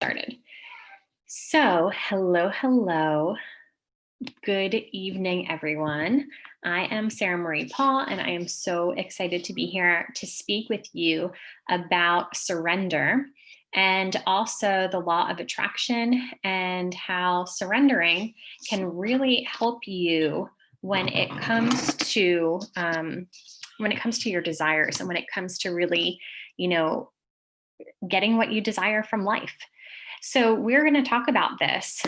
Started. So, hello. Good evening, everyone. I am Sarah Marie Paul, and I am so excited to be here to speak with you about surrender and also the law of attraction and how surrendering can really help you when it comes to your desires and when it comes to really, getting what you desire from life. So we're going to talk about this.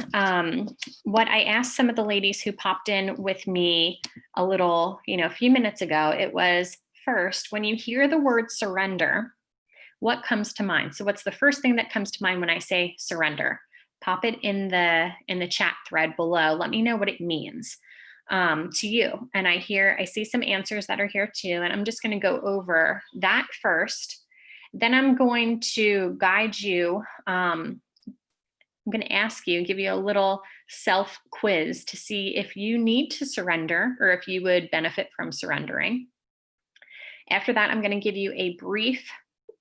What I asked some of the ladies who popped in with me a few minutes ago, it was first, when you hear the word surrender, what comes to mind? So what's the first thing that comes to mind when I say surrender? Pop it in the chat thread below. Let me know what it means to you. And I see some answers that are here too. And I'm just going to go over that first. Then I'm going to guide you. I'm going to ask you, give you a little self quiz to see if you need to surrender or if you would benefit from surrendering. After that, I'm going to give you a brief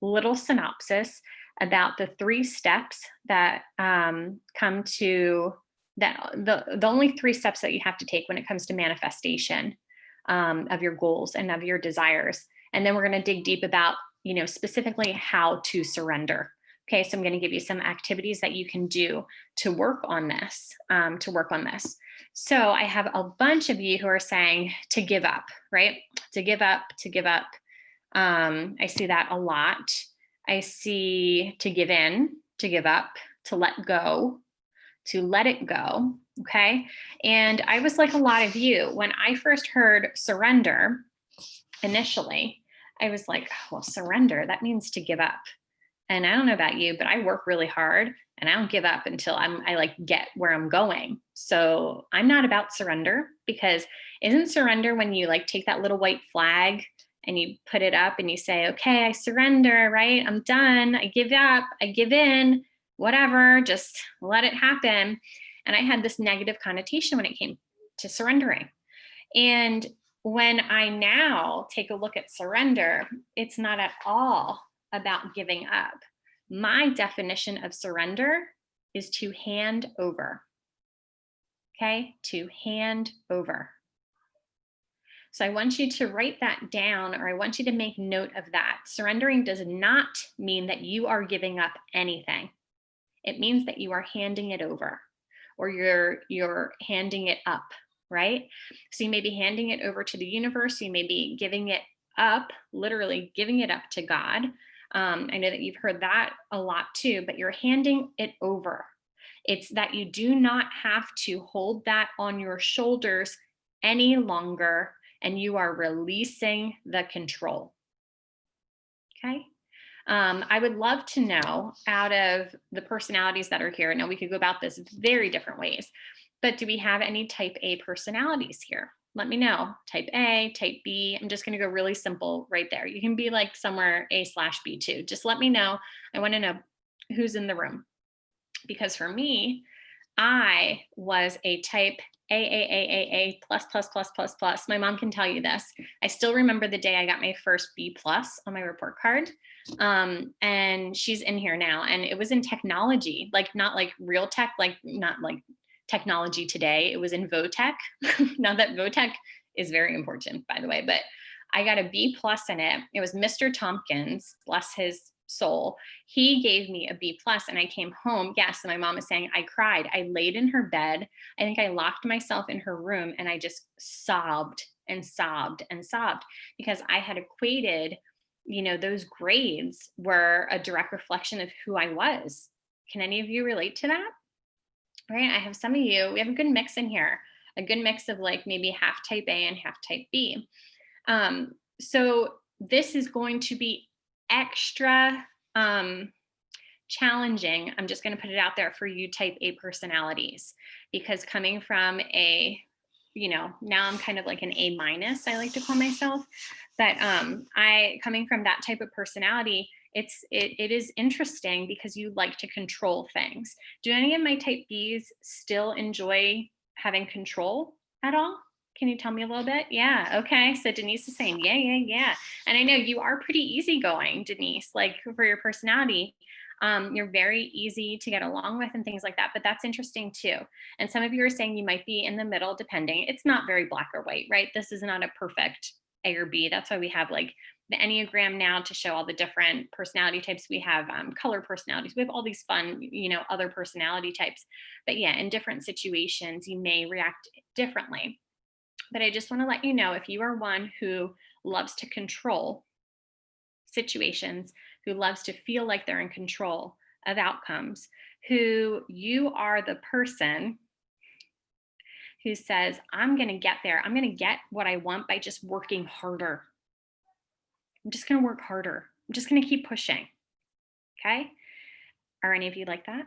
little synopsis about the 3 steps that come to that the only 3 steps that you have to take when it comes to manifestation of your goals and of your desires. And then we're going to dig deep about, specifically how to surrender. Okay, so I'm going to give you some activities that you can do to work on this, So I have a bunch of you who are saying to give up, right? To give up. I see that a lot. I see to give in, to give up, to let go, to let it go. Okay. And I was like a lot of you, when I first heard surrender initially, I was like, oh, well, surrender, that means to give up. And I don't know about you, but I work really hard and I don't give up until I get where I'm going. So I'm not about surrender, because isn't surrender when you take that little white flag and you put it up and you say, okay, I surrender, right? I'm done. I give up. I give in, whatever, just let it happen. And I had this negative connotation when it came to surrendering. And when I now take a look at surrender, it's not at all about giving up. My definition of surrender is to hand over. Okay, to hand over. So I want you to write that down, or I want you to make note of that. Surrendering does not mean that you are giving up anything. It means that you are handing it over, or you're handing it up, right? So you may be handing it over to the universe. You may be giving it up, literally giving it up to God. I know that you've heard that a lot too, but you're handing it over. It's that you do not have to hold that on your shoulders any longer, and you are releasing the control. Okay. I would love to know, out of the personalities that are here, now we could go about this very different ways, but do we have any type A personalities here? Let me know. Type A, type B. I'm just going to go really simple right there. You can be somewhere A/B too. Just let me know. I want to know who's in the room, because for me, I was a type A plus plus plus plus plus. My mom can tell you this. I still remember the day I got my first B plus on my report card. And she's in here now, and it was in technology, not real tech, not technology today. It was in Votech. Now that Votech is very important, by the way, but I got a B plus in it. It was Mr. Tompkins, bless his soul. He gave me a B plus, and I came home. Yes. And my mom is saying I cried. I laid in her bed. I think I locked myself in her room, and I just sobbed and sobbed and sobbed, because I had equated, those grades were a direct reflection of who I was. Can any of you relate to that? Right. I have some of you, we have a good mix in here, a good mix of maybe half type A and half type B. So this is going to be extra challenging. I'm just going to put it out there for you type A personalities, because coming from now I'm kind of like an A minus, I like to call myself, but coming from that type of personality, it is interesting because you like to control things. Do any of my type Bs still enjoy having control at all? Can you tell me a little bit? Yeah. Okay. So Denise is saying, yeah. And I know you are pretty easygoing, Denise, for your personality. You're very easy to get along with and things like that, but that's interesting too. And some of you are saying you might be in the middle, depending. It's not very black or white, right? This is not a perfect A or B. That's why we have like the Enneagram now to show all the different personality types. We have color personalities. We have all these fun, other personality types. But yeah, in different situations, you may react differently. But I just want to let you know, if you are one who loves to control situations, who loves to feel like they're in control of outcomes, who you are the person who says, I'm going to get there. I'm going to get what I want by just working harder. I'm just going to work harder. I'm just going to keep pushing. Okay. Are any of you like that?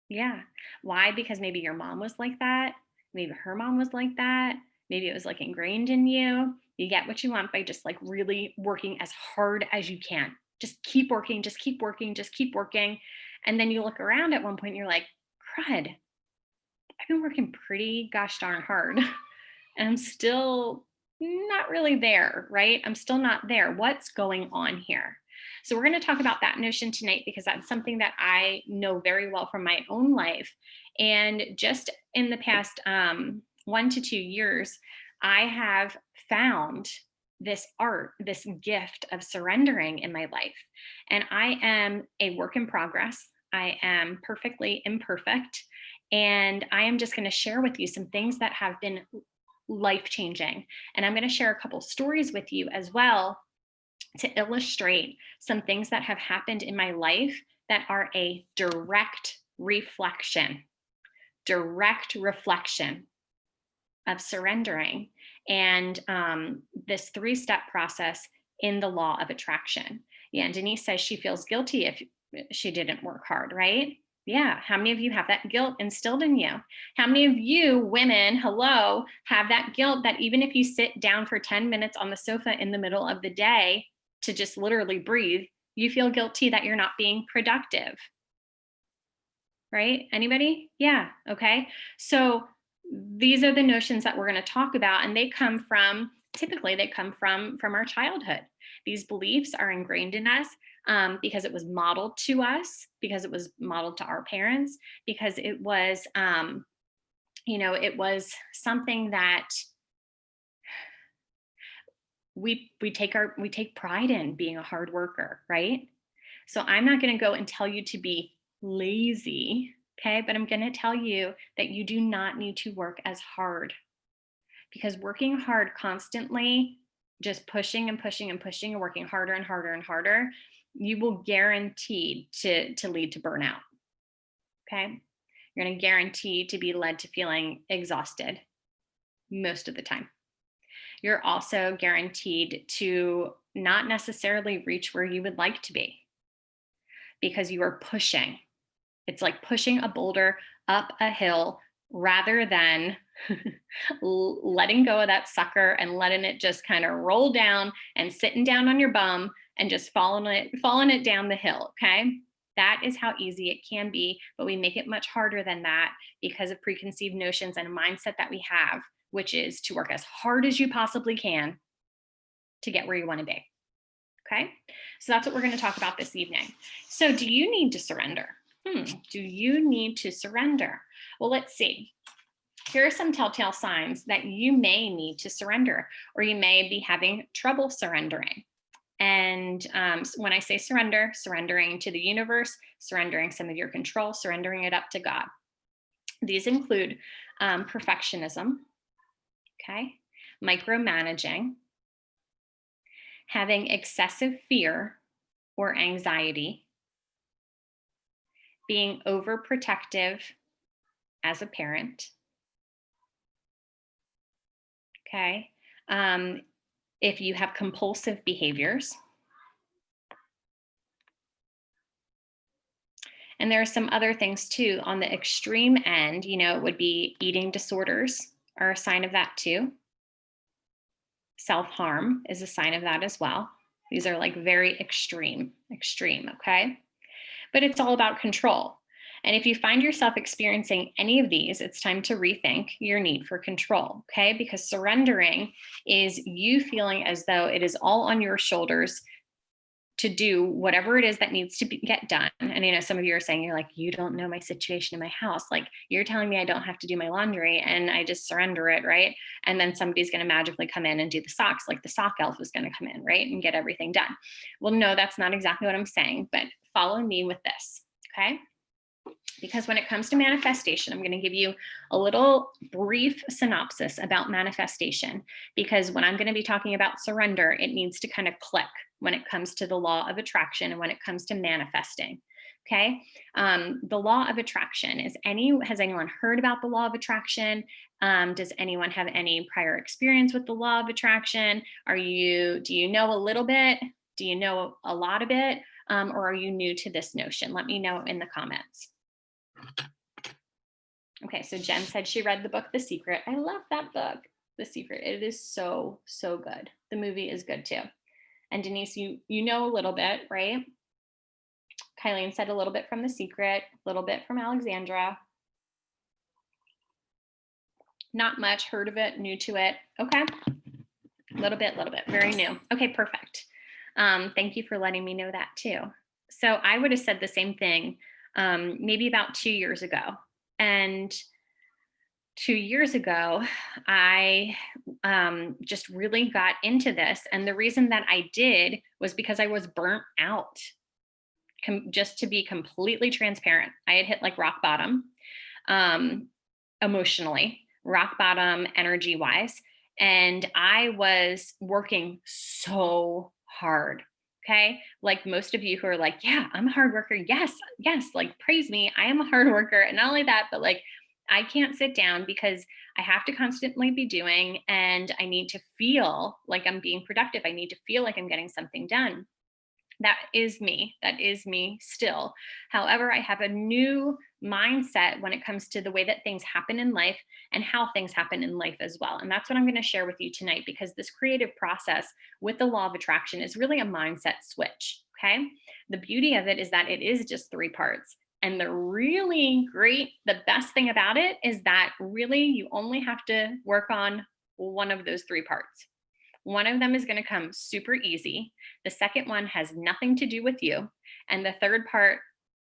Yeah. Why? Because maybe your mom was like that. Maybe her mom was like that. Maybe it was like ingrained in you. You get what you want by just like really working as hard as you can. Just keep working, just keep working, just keep working. And then you look around at one point and you're like, crud, I've been working pretty gosh darn hard. And I'm still not really there, right? I'm still not there. What's going on here? So we're going to talk about that notion tonight, because that's something that I know very well from my own life. And just in the past 1 to 2 years, I have found this art, this gift of surrendering in my life. And I am a work in progress. I am perfectly imperfect. And I am just going to share with you some things that have been life-changing. And I'm going to share a couple stories with you as well to illustrate some things that have happened in my life that are a direct reflection of surrendering and this 3-step process in the law of attraction. Yeah, and Denise says she feels guilty if she didn't work hard, right? Yeah. How many of you have that guilt instilled in you? How many of you women, hello, have that guilt that even if you sit down for 10 minutes on the sofa in the middle of the day to just literally breathe, you feel guilty that you're not being productive? Right? Anybody? Yeah. Okay. So these are the notions that we're going to talk about, and typically they come from our childhood. These beliefs are ingrained in us because it was modeled to us, because it was modeled to our parents, because it was it was something that we take pride in, being a hard worker, right? So I'm not going to go and tell you to be lazy, okay? But I'm going to tell you that you do not need to work as hard, because working hard constantly, just pushing and pushing and pushing and working harder and harder and harder, you will guarantee to lead to burnout, okay? You're going to guarantee to be led to feeling exhausted most of the time. You're also guaranteed to not necessarily reach where you would like to be, because you are pushing. It's like pushing a boulder up a hill rather than letting go of that sucker and letting it just kind of roll down and sitting down on your bum and just following it down the hill. Okay. That is how easy it can be, but we make it much harder than that because of preconceived notions and a mindset that we have, which is to work as hard as you possibly can to get where you want to be. Okay. So that's what we're going to talk about this evening. So do you need to surrender? Do you need to surrender? Well, let's see. Here are some telltale signs that you may need to surrender, or you may be having trouble surrendering. And so when I say surrender, surrendering to the universe, surrendering some of your control, surrendering it up to God. These include perfectionism, okay, micromanaging, having excessive fear or anxiety, being overprotective as a parent, okay? If you have compulsive behaviors. And there are some other things too. On the extreme end, it would be eating disorders are a sign of that too. Self-harm is a sign of that as well. These are like very extreme, okay? But it's all about control. And if you find yourself experiencing any of these, it's time to rethink your need for control, okay? Because surrendering is you feeling as though it is all on your shoulders to do whatever it is that needs to get done. And I know some of you are saying, you're like, you don't know my situation in my house. Like, you're telling me I don't have to do my laundry and I just surrender it, right? And then somebody's going to magically come in and do the socks, like the sock elf is going to come in, right? And get everything done. Well, no, that's not exactly what I'm saying, but follow me with this, okay? Because when it comes to manifestation, I'm going to give you a little brief synopsis about manifestation, because when I'm going to be talking about surrender, it needs to kind of click when it comes to the law of attraction and when it comes to manifesting. Okay. The law of attraction has anyone heard about the law of attraction? Does anyone have any prior experience with the law of attraction? Do you know a little bit? Do you know a lot of it? Or are you new to this notion? Let me know in the comments. Okay, so Jen said she read the book, The Secret. I love that book, The Secret. It is so, so good. The movie is good too. And Denise, you know a little bit, right? Kylene said a little bit from The Secret, a little bit from Alexandra. Not much, heard of it, new to it. Okay, little bit, very new. Okay, perfect. Thank you for letting me know that too. So I would have said the same thing maybe about 2 years ago. And 2 years ago, I just really got into this. And the reason that I did was because I was burnt out. Just to be completely transparent, I had hit like rock bottom emotionally, rock bottom energy wise. And I was working so hard. Okay. Like most of you who are like, yeah, I'm a hard worker. Yes. Like praise me. I am a hard worker. And not only that, but like, I can't sit down because I have to constantly be doing, and I need to feel like I'm being productive. I need to feel like I'm getting something done. That is me. That is me still. However, I have a new mindset when it comes to the way that things happen in life and how things happen in life as well. And that's what I'm going to share with you tonight, because this creative process with the law of attraction is really a mindset switch. Okay. The beauty of it is that it is just 3 parts. And the best thing about it is that really you only have to work on one of those 3 parts. One of them is going to come super easy. The second one has nothing to do with you. And the third part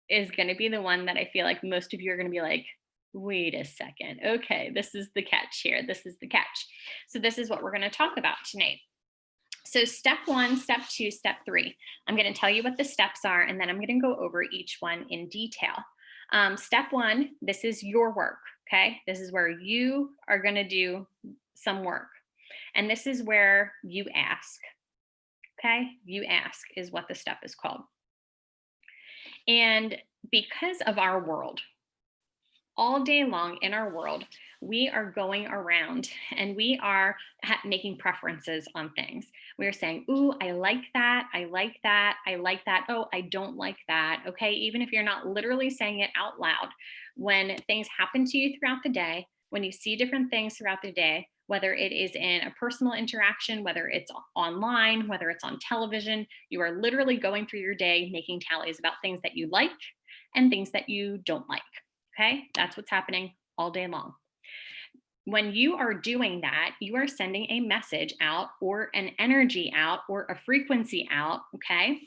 is going to be the one that I feel like most of you are going to be like, wait a second. Okay, this is the catch here. This is the catch. So this is what we're going to talk about tonight. So step 1, step 2, step 3. I'm going to tell you what the steps are, and then I'm going to go over each one in detail. Step 1, this is your work. Okay, this is where you are going to do some work. And this is where you ask. Okay, you ask is what the step is called. And because of our world, all day long in our world, we are going around and we are making preferences on things. We're saying, ooh, I like that. I like that. I like that. Oh, I don't like that. Okay. Even if you're not literally saying it out loud, when things happen to you throughout the day, when you see different things throughout the day, whether it is in a personal interaction, whether it's online, whether it's on television, you are literally going through your day making tallies about things that you like and things that you don't like. Okay, that's what's happening all day long. When you are doing that, you are sending a message out or an energy out or a frequency out, okay?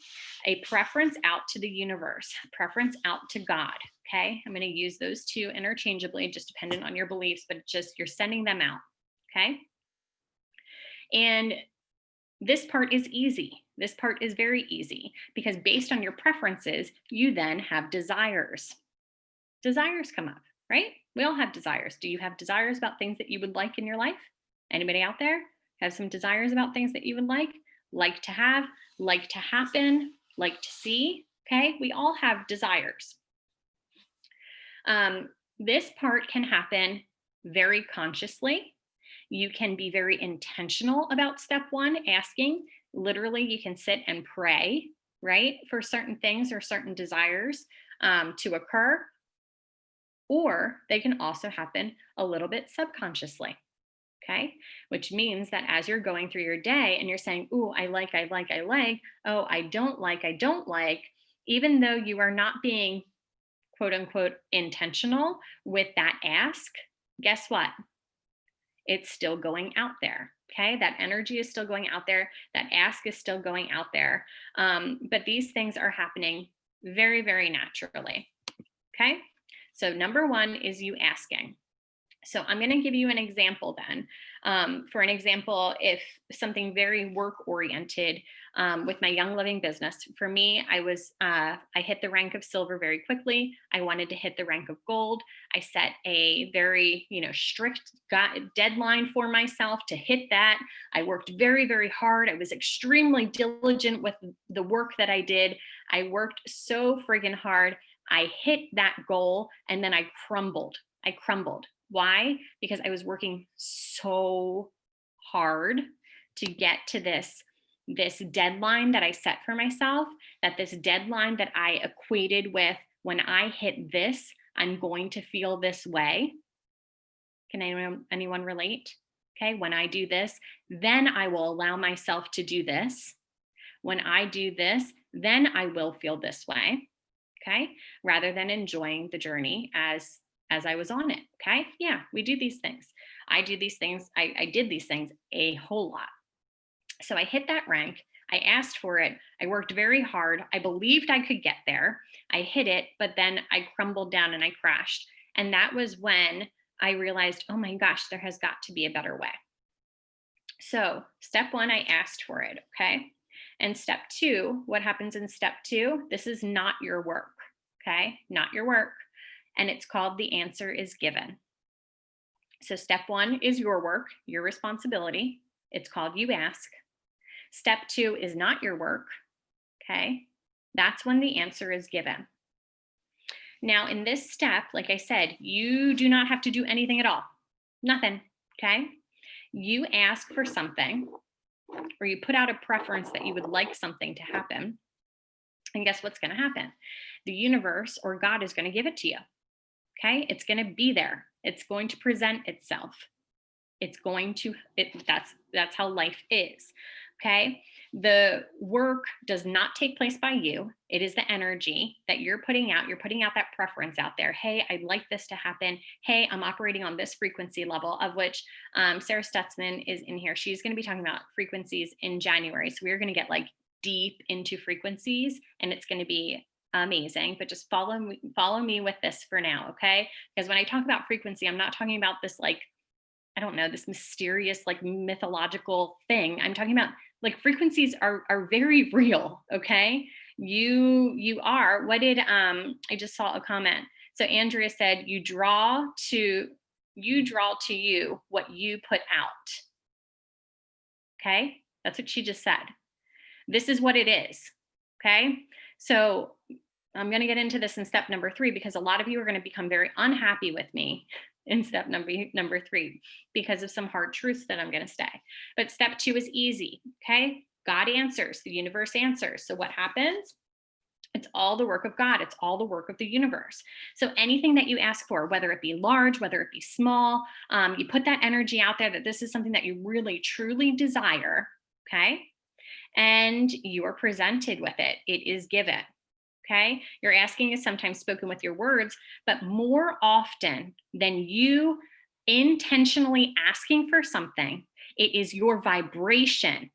A preference out to the universe, preference out to God, okay? I'm going to use those two interchangeably, just dependent on your beliefs, but just you're sending them out, okay? And this part is easy. This part is very easy because based on your preferences, you then have desires. Desires come up, right? We all have desires. Do you have desires about things that you would like in your life? Anybody out there have some desires about things that you would like to have, like to happen, like to see? Okay, we all have desires. This part can happen very consciously. You can be very intentional about step 1, asking. Literally, you can sit and pray, right, for certain things or certain desires to occur. Or they can also happen a little bit subconsciously, okay? Which means that as you're going through your day and you're saying, ooh, I like, oh, I don't like, even though you are not being quote unquote intentional with that ask, guess what? It's still going out there. Okay, that energy is still going out there. That ask is still going out there. But these things are happening very, very naturally. Okay, so number one is you asking. So I'm going to give you an example then. For an example, if something very work oriented with my Young Living business, for me, I hit the rank of silver very quickly. I wanted to hit the rank of gold. I set a very strict deadline for myself to hit that. I worked very, very hard. I was extremely diligent with the work that I did. I worked so friggin' hard. I hit that goal and then I crumbled. I crumbled. Why? Because I was working so hard to get to this deadline that I set for myself, that this deadline that I equated with, when I hit this, I'm going to feel this way. Can anyone relate? Okay, when I do this, then I will allow myself to do this. When I do this, then I will feel this way. Okay, rather than enjoying the journey as I was on it. Okay, yeah, we do these things. I do these things. I did these things a whole lot. So I hit that rank. I asked for it. I worked very hard. I believed I could get there. I hit it, but then I crumbled down and I crashed. And that was when I realized, oh my gosh, there has got to be a better way. So step one, I asked for it. Okay. And step two, what happens in step two? This is not your work. Okay. Not your work. And it's called the answer is given. So step one is your work, your responsibility. It's called you ask. Step two is not your work. Okay. That's when the answer is given. Now, in this step, like I said, you do not have to do anything at all. Nothing. Okay. You ask for something, or you put out a preference that you would like something to happen. And guess what's going to happen? The universe or God is going to give it to you. Okay. It's going to be there. It's going to present itself. That's how life is. Okay. The work does not take place by you. It is the energy that you're putting out. You're putting out that preference out there. Hey, I'd like this to happen. Hey, I'm operating on this frequency level, of which Sarah Stutzman is in here. She's going to be talking about frequencies in January. So we're going to get like deep into frequencies, and it's going to be amazing. But just follow me with this for now. Okay. Because when I talk about frequency, I'm not talking about this, like, I don't know, this mysterious, like, mythological thing. I'm talking about, like, frequencies are very real. Okay. You are, what did, I just saw a comment. So Andrea said, you draw to you what you put out. Okay. That's what she just said. This is what it is. Okay. So I'm going to get into this in step number 3, because a lot of you are going to become very unhappy with me in step number 3 because of some hard truths that I'm going to say. But step 2 is easy. Okay. God answers, the universe answers. So what happens? It's all the work of God. It's all the work of the universe. So anything that you ask for, whether it be large, whether it be small, you put that energy out there that this is something that you really, truly desire. Okay. And you are presented with it. It is given. Okay. Your asking is sometimes spoken with your words, but more often than you intentionally asking for something, it is your vibration,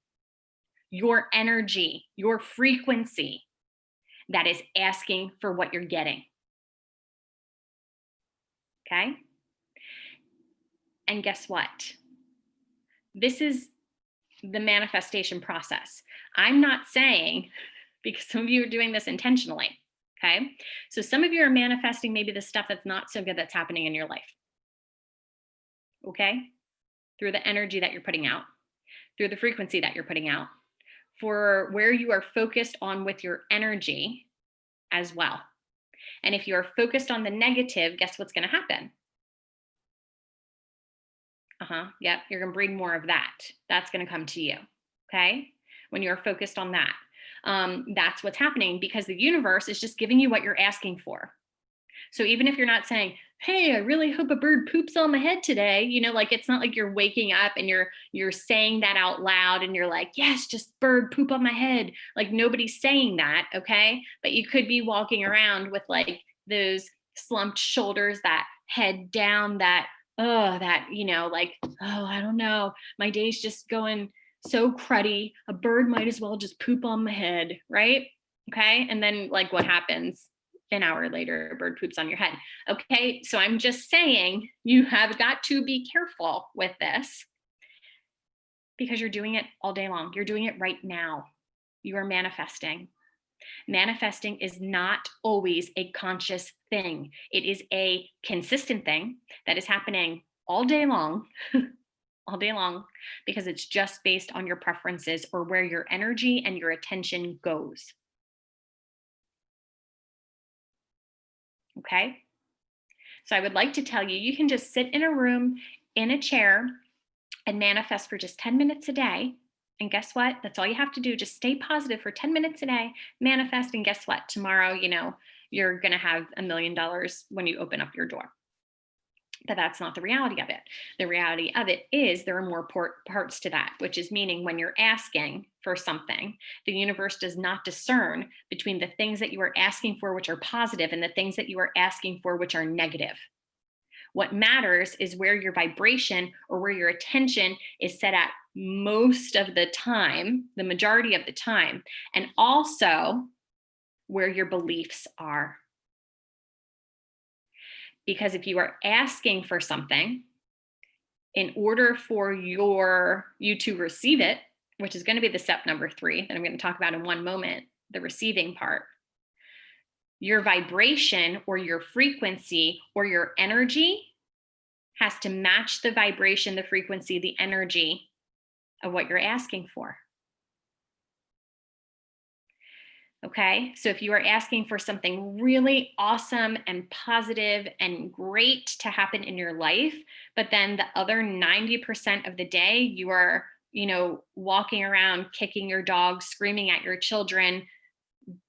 your energy, your frequency that is asking for what you're getting. Okay. And guess what? This is the manifestation process. I'm not saying, because some of you are doing this intentionally. Okay. So some of you are manifesting maybe the stuff that's not so good that's happening in your life. Okay. Through the energy that you're putting out, through the frequency that you're putting out, for where you are focused on with your energy as well. And if you're focused on the negative, guess what's going to happen? Yep. You're going to bring more of that. That's going to come to you. Okay. When you're focused on that. That's what's happening, because the universe is just giving you what you're asking for. So even if you're not saying, hey, I really hope a bird poops on my head today, like, it's not like you're waking up and you're saying that out loud and you're like, yes, just bird poop on my head. Like, nobody's saying that. Okay. But you could be walking around with like those slumped shoulders, that head down, that oh, that, like, oh, I don't know, my day's just going so cruddy. A bird might as well just poop on my head, right? Okay. And then, like, what happens? An hour later, a bird poops on your head. Okay. So I'm just saying you have got to be careful with this because you're doing it all day long. You're doing it right now. You are manifesting. Manifesting is not always a conscious thing. It is a consistent thing that is happening all day long, all day long, because it's just based on your preferences or where your energy and your attention goes. Okay. So I would like to tell you, you can just sit in a room, in a chair, and manifest for just 10 minutes a day. And guess what? That's all you have to do. Just stay positive for 10 minutes a day, manifest. And guess what? Tomorrow, you're going to have $1 million when you open up your door. But that's not the reality of it. The reality of it is there are more parts to that, which is meaning when you're asking for something, the universe does not discern between the things that you are asking for, which are positive, and the things that you are asking for, which are negative. What matters is where your vibration or where your attention is set at most of the time, the majority of the time, and also where your beliefs are. Because if you are asking for something, in order for you to receive it, which is going to be the step number 3 that I'm going to talk about in one moment, the receiving part, your vibration or your frequency or your energy has to match the vibration, the frequency, the energy of what you're asking for. Okay, so if you are asking for something really awesome and positive and great to happen in your life, but then the other 90% of the day you are, walking around, kicking your dog, screaming at your children,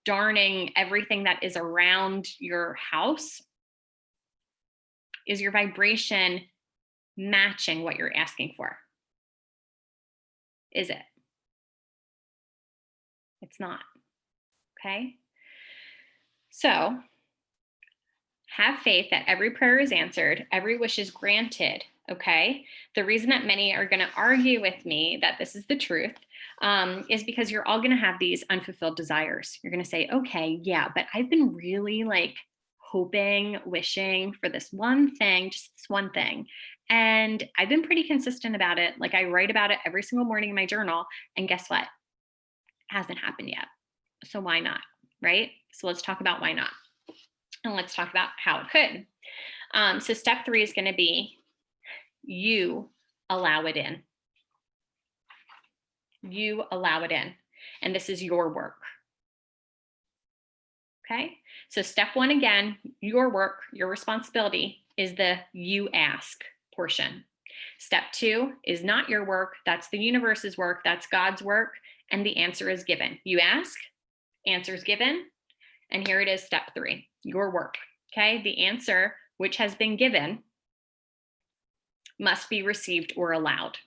darning everything that is around your house, is your vibration matching what you're asking for? Is it? It's not. Okay. So have faith that every prayer is answered, every wish is granted. Okay. The reason that many are going to argue with me that this is the truth is because you're all going to have these unfulfilled desires. You're going to say, okay, yeah, but I've been really like hoping, wishing for this one thing, just this one thing. And I've been pretty consistent about it. Like I write about it every single morning in my journal. And guess what? It hasn't happened yet. So why not? Right? So let's talk about why not. And let's talk about how it could. So step 3 is going to be you allow it in. You allow it in. And this is your work. Okay. So step 1, again, your work, your responsibility is the you ask portion. Step 2 is not your work. That's the universe's work. That's God's work. And the answer is given. You ask, answer is given. And here it is, step 3, your work. Okay. The answer, which has been given, must be received or allowed,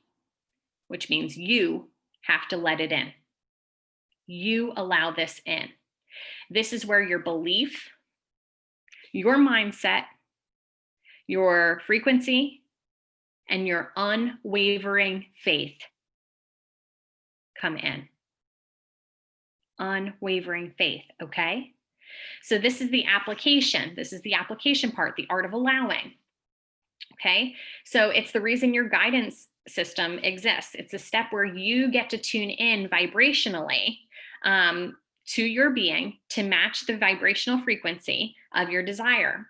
which means you have to let it in. You allow this in. This is where your belief, your mindset, your frequency, and your unwavering faith come in. Unwavering faith, okay? So this is the application. This is the application part, the art of allowing. Okay, so it's the reason your guidance system exists. It's a step where you get to tune in vibrationally to your being to match the vibrational frequency of your desire.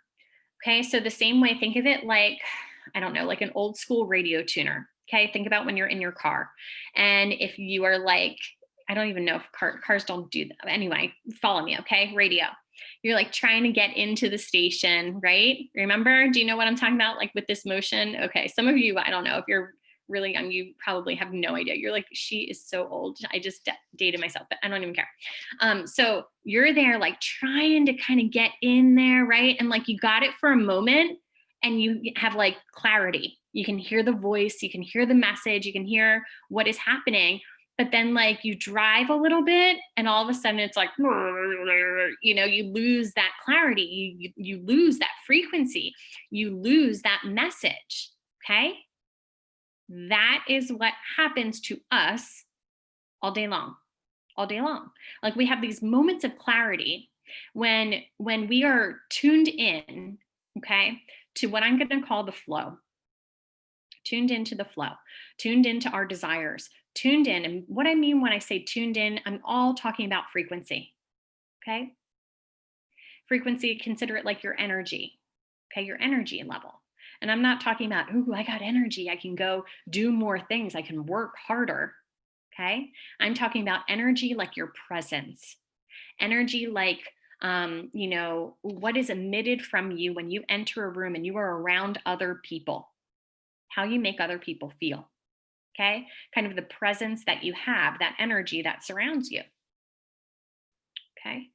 Okay, so the same way, think of it like, I don't know, like an old school radio tuner. Okay, think about when you're in your car. And if you are like, I don't even know if cars don't do that. Anyway, follow me, okay? Radio. You're like trying to get into the station, right? Remember? Do you know what I'm talking about? Like with this motion? Okay. Some of you, I don't know, if you're really young, you probably have no idea. You're like, she is so old. I just dated myself, but I don't even care. So you're there like trying to kind of get in there, right? And like you got it for a moment and you have like clarity. You can hear the voice, you can hear the message, you can hear what is happening. But then like you drive a little bit and all of a sudden it's like, you lose that clarity. You lose that frequency. You lose that message. Okay. That is what happens to us all day long, all day long. Like we have these moments of clarity when we are tuned in, okay, to what I'm going to call the flow, tuned into the flow, tuned into our desires, tuned in. And what I mean when I say tuned in, I'm all talking about frequency. Okay. Frequency, consider it like your energy. Okay. Your energy level. And I'm not talking about, ooh, I got energy. I can go do more things. I can work harder. Okay. I'm talking about energy like your presence, energy like, what is emitted from you when you enter a room and you are around other people, how you make other people feel. Okay. Kind of the presence that you have, that energy that surrounds you. Okay.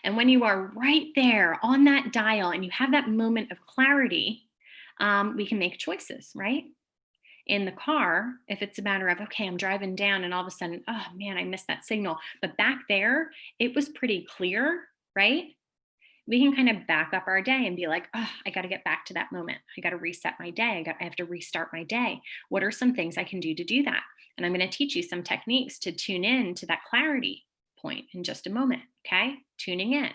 And when you are right there on that dial and you have that moment of clarity, we can make choices, right? In the car, if it's a matter of, okay, I'm driving down and all of a sudden, oh man, I missed that signal. But back there, it was pretty clear, right? We can kind of back up our day and be like, oh, I got to get back to that moment. I got to reset my day. I have to restart my day. What are some things I can do to do that? And I'm going to teach you some techniques to tune in to that clarity point in just a moment. Okay. Tuning in.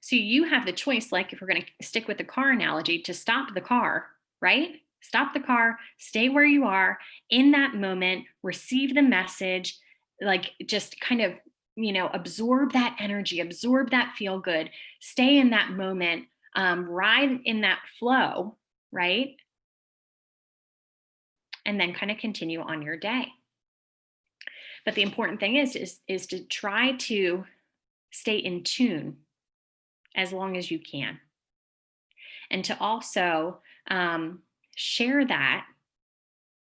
So you have the choice, like if we're going to stick with the car analogy, to stop the car, right? Stop the car, stay where you are in that moment, receive the message, like just kind of, absorb that energy, absorb that feel good, stay in that moment, ride in that flow, right? And then kind of continue on your day. But the important thing is to try to stay in tune as long as you can. And to also share that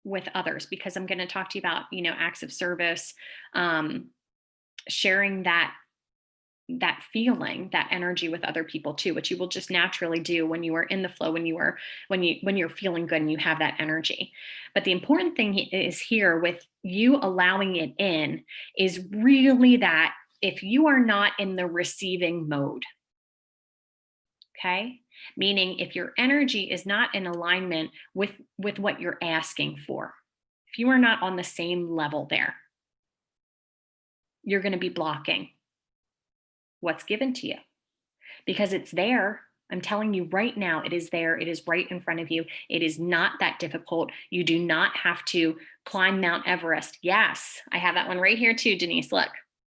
with others, because I'm going to talk to you about, acts of service, sharing that feeling, that energy with other people too, which you will just naturally do when you are in the flow, when you're feeling good and you have that energy. But the important thing is here with you allowing it in is really that if you are not in the receiving mode, okay, meaning if your energy is not in alignment with what you're asking for, if you are not on the same level there, you're going to be blocking what's given to you because it's there. I'm telling you right now, it is there. It is right in front of you. It is not that difficult. You do not have to climb Mount Everest. Yes, I have that one right here too, Denise. Look,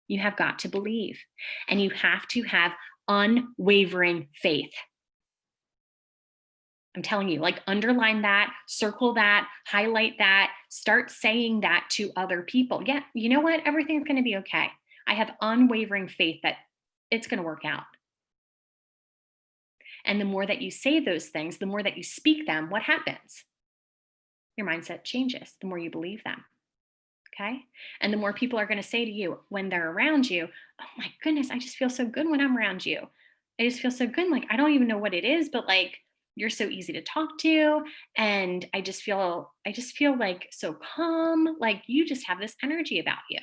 you have got to believe, and you have to have unwavering faith. I'm telling you, like underline that, circle that, highlight that, start saying that to other people. Yeah, you know what? Everything's going to be okay. I have unwavering faith that it's going to work out. And the more that you say those things, the more that you speak them, what happens? Your mindset changes, the more you believe them. Okay. And the more people are going to say to you when they're around you, oh my goodness, I just feel so good when I'm around you. I just feel so good. Like, I don't even know what it is, but like, you're so easy to talk to. And I just feel like so calm. Like you just have this energy about you.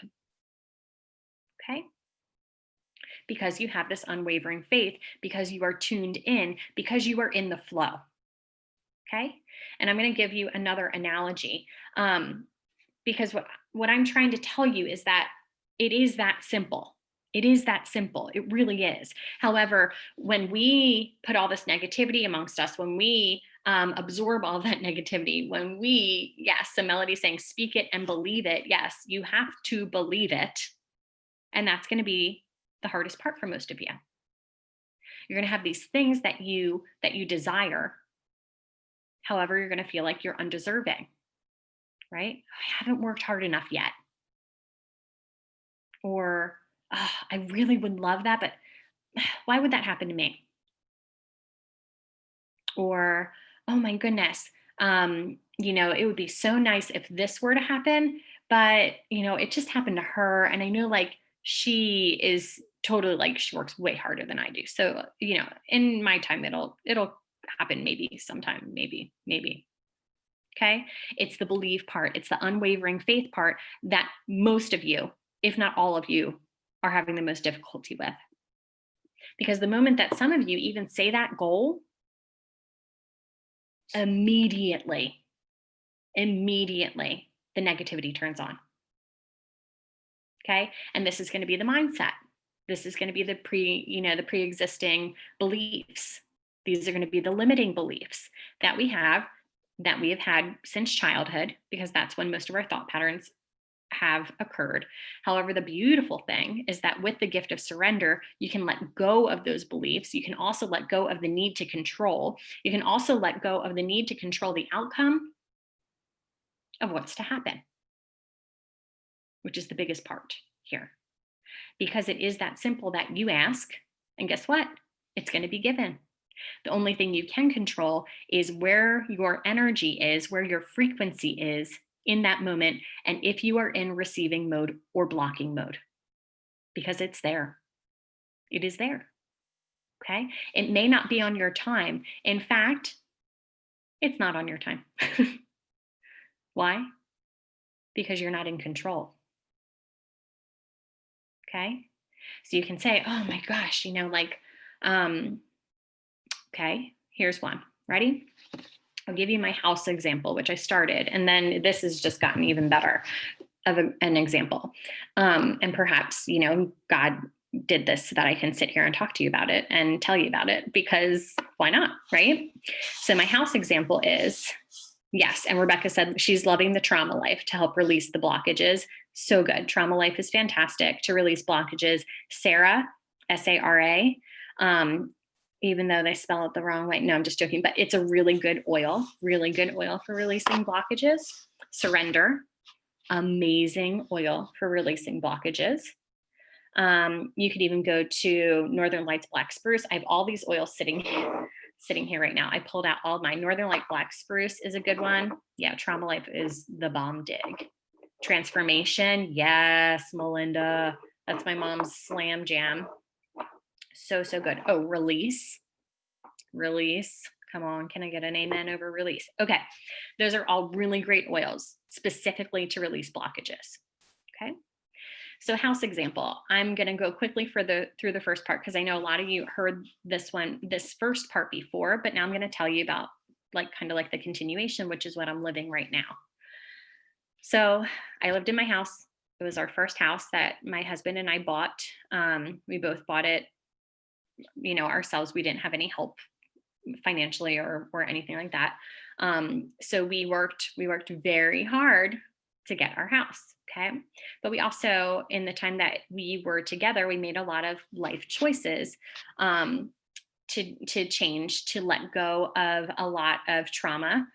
Okay. Because you have this unwavering faith, because you are tuned in, because you are in the flow. Okay. And I'm going to give you another analogy. Because what I'm trying to tell you is that it is that simple. It is that simple. It really is. However, when we put all this negativity amongst us, when we absorb all that negativity, when we, yes, the melody saying, speak it and believe it. Yes, you have to believe it. And that's going to be the hardest part for most of you. You're going to have these things that you desire. However, you're going to feel like you're undeserving, right? I haven't worked hard enough yet. Or I really would love that, but why would that happen to me? Or, oh my goodness, it would be so nice if this were to happen, but it just happened to her. And I know like she is totally like, she works way harder than I do. So, in my time, it'll happen maybe sometime, maybe. Okay. It's the belief part. It's the unwavering faith part that most of you, if not all of you, are having the most difficulty with. Because the moment that some of you even say that goal, immediately, immediately, the negativity turns on. Okay. And this is going to be the mindset. This is going to be the pre-existing beliefs. These are going to be the limiting beliefs that we have had since childhood, because that's when most of our thought patterns have occurred. However, the beautiful thing is that with the gift of surrender, you can let go of those beliefs. You can also let go of the need to control. You can also let go of the need to control the outcome of what's to happen, which is the biggest part here. Because it is that simple that you ask, and guess what? It's going to be given. The only thing you can control is where your energy is, where your frequency is in that moment, and if you are in receiving mode or blocking mode, because it's there. It is there. Okay. It may not be on your time. In fact, it's not on your time. Why? Because you're not in control. Okay. So you can say, oh my gosh, okay, here's one. Ready? I'll give you my house example, which I started, and then this has just gotten even better of an example. And perhaps, God did this so that I can sit here and talk to you about it and tell you about it, because why not, right? So my house example is, yes, and Rebecca said she's loving the Trauma Life to help release the blockages. So good. Trauma Life is fantastic to release blockages. Sarah, Sara, even though they spell it the wrong way. No, I'm just joking, but it's a really good oil for releasing blockages. Surrender, amazing oil for releasing blockages. You could even go to Northern Lights Black Spruce. I have all these oils sitting here right now. I pulled out all my Northern Light Black Spruce is a good one. Yeah, Trauma Life is the bomb dig. Transformation, yes, Melinda. That's my mom's slam jam. So good. Oh, release. Come on, can I get an amen over release? Okay, those are all really great oils specifically to release blockages. Okay, so house example. I'm going to go quickly through the first part, because I know a lot of you heard this first part before, but now I'm going to tell you about kind of like the continuation, which is what I'm living right now. So I lived in my house. It was our first house that my husband and I bought. We both bought it, ourselves. We didn't have any help financially or anything like that. So we worked very hard to get our house. Okay. But we also, in the time that we were together, we made a lot of life choices to change, to let go of a lot of trauma.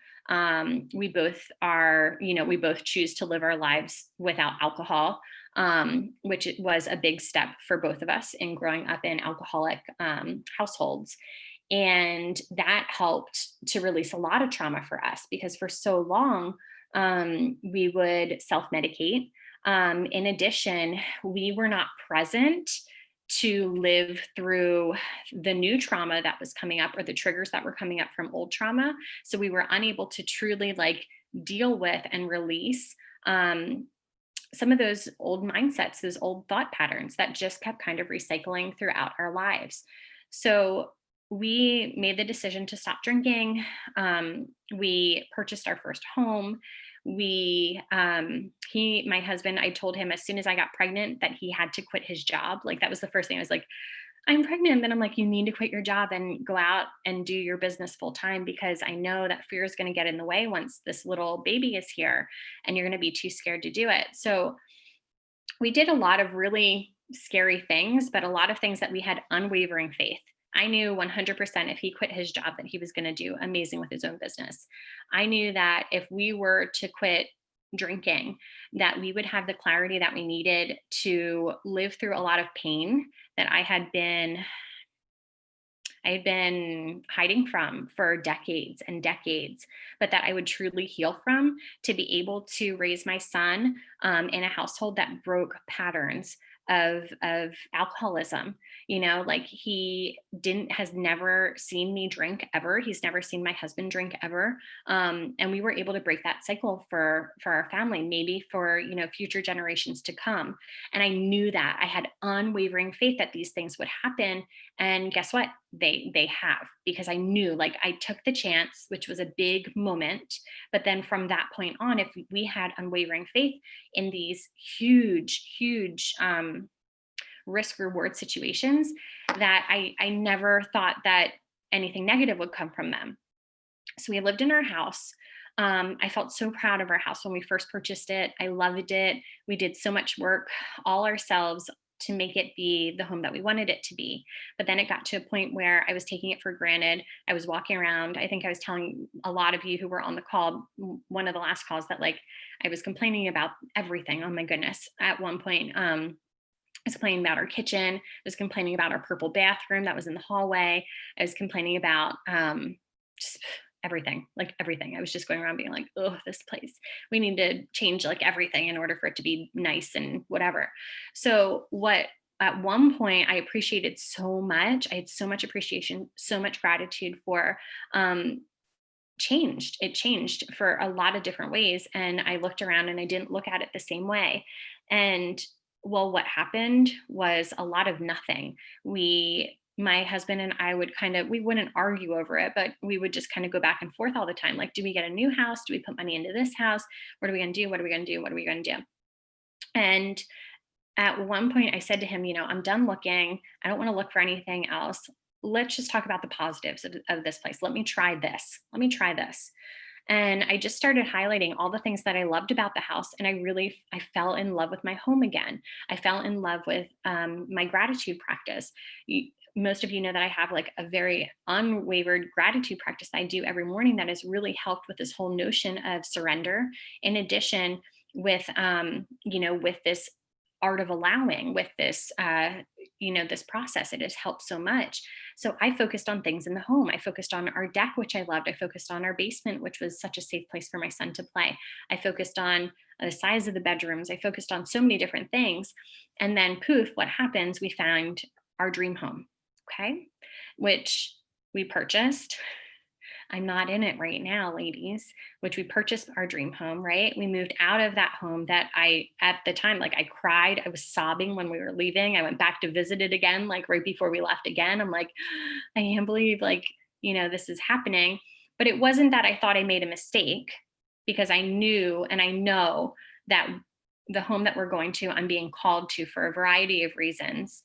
We both choose to live our lives without alcohol, which was a big step for both of us in growing up in alcoholic households. And that helped to release a lot of trauma for us, because for so long, we would self-medicate. In addition, we were not present to live through the new trauma that was coming up, or the triggers that were coming up from old trauma. So we were unable to truly deal with and release some of those old mindsets, those old thought patterns that just kept kind of recycling throughout our lives. So we made the decision to stop drinking. We purchased our first home. My husband, I told him as soon as I got pregnant that he had to quit his job. That was the first thing. I was like, I'm pregnant. And then I'm like, you need to quit your job and go out and do your business full time, because I know that fear is going to get in the way once this little baby is here and you're going to be too scared to do it. So we did a lot of really scary things, but a lot of things that we had unwavering faith. I knew 100% if he quit his job that he was going to do amazing with his own business. I knew that if we were to quit drinking, that we would have the clarity that we needed to live through a lot of pain that I had been hiding from for decades and decades, but that I would truly heal from, to be able to raise my son in a household that broke patterns of alcoholism. He has never seen me drink ever. He's never seen my husband drink ever. And we were able to break that cycle for our family, maybe for, future generations to come. And I knew that I had unwavering faith that these things would happen. And guess what? they have, because I knew, like, I took the chance, which was a big moment. But then from that point on, if we had unwavering faith in these huge risk reward situations, that I never thought that anything negative would come from them. So we lived in our house. I felt so proud of our house when we first purchased it. I loved it. We did so much work all ourselves to make it be the home that we wanted it to be. But then it got to a point where I was taking it for granted. I was walking around. I think I was telling a lot of you who were on the call, one of the last calls, that like I was complaining about everything. Oh my goodness. At one point, I was complaining about our kitchen. I was complaining about our purple bathroom that was in the hallway. I was complaining about just everything, like everything. I was just going around being like, oh, this place, we need to change like everything in order for it to be nice and whatever. So, what at one point I appreciated so much, I had so much appreciation, so much gratitude for, um, changed. It changed for a lot of different ways. And I looked around and I didn't look at it the same way. And well, what happened was a lot of nothing. My husband and I would kind of, we wouldn't argue over it, but we would just kind of go back and forth all the time. Like, do we get a new house? Do we put money into this house? What are we going to do? What are we going to do? What are we going to do? And at one point I said to him, I'm done looking. I don't want to look for anything else. Let's just talk about the positives of this place. Let me try this. Let me try this. And I just started highlighting all the things that I loved about the house. And I fell in love with my home again. I fell in love with my gratitude practice. Most of you know that I have like a very unwavered gratitude practice I do every morning that has really helped with this whole notion of surrender. In addition, with this art of allowing, with this this process, it has helped so much. So I focused on things in the home. I focused on our deck, which I loved. I focused on our basement, which was such a safe place for my son to play. I focused on the size of the bedrooms. I focused on so many different things. And then poof, what happens, we found our dream home. Okay, which we purchased. I'm not in it right now, ladies, which we purchased our dream home, right? We moved out of that home that at the time, like I cried, I was sobbing when we were leaving. I went back to visit it again, like right before we left again. I'm like, I can't believe, like, this is happening. But it wasn't that I thought I made a mistake, because I knew and I know that the home that we're going to, I'm being called to for a variety of reasons.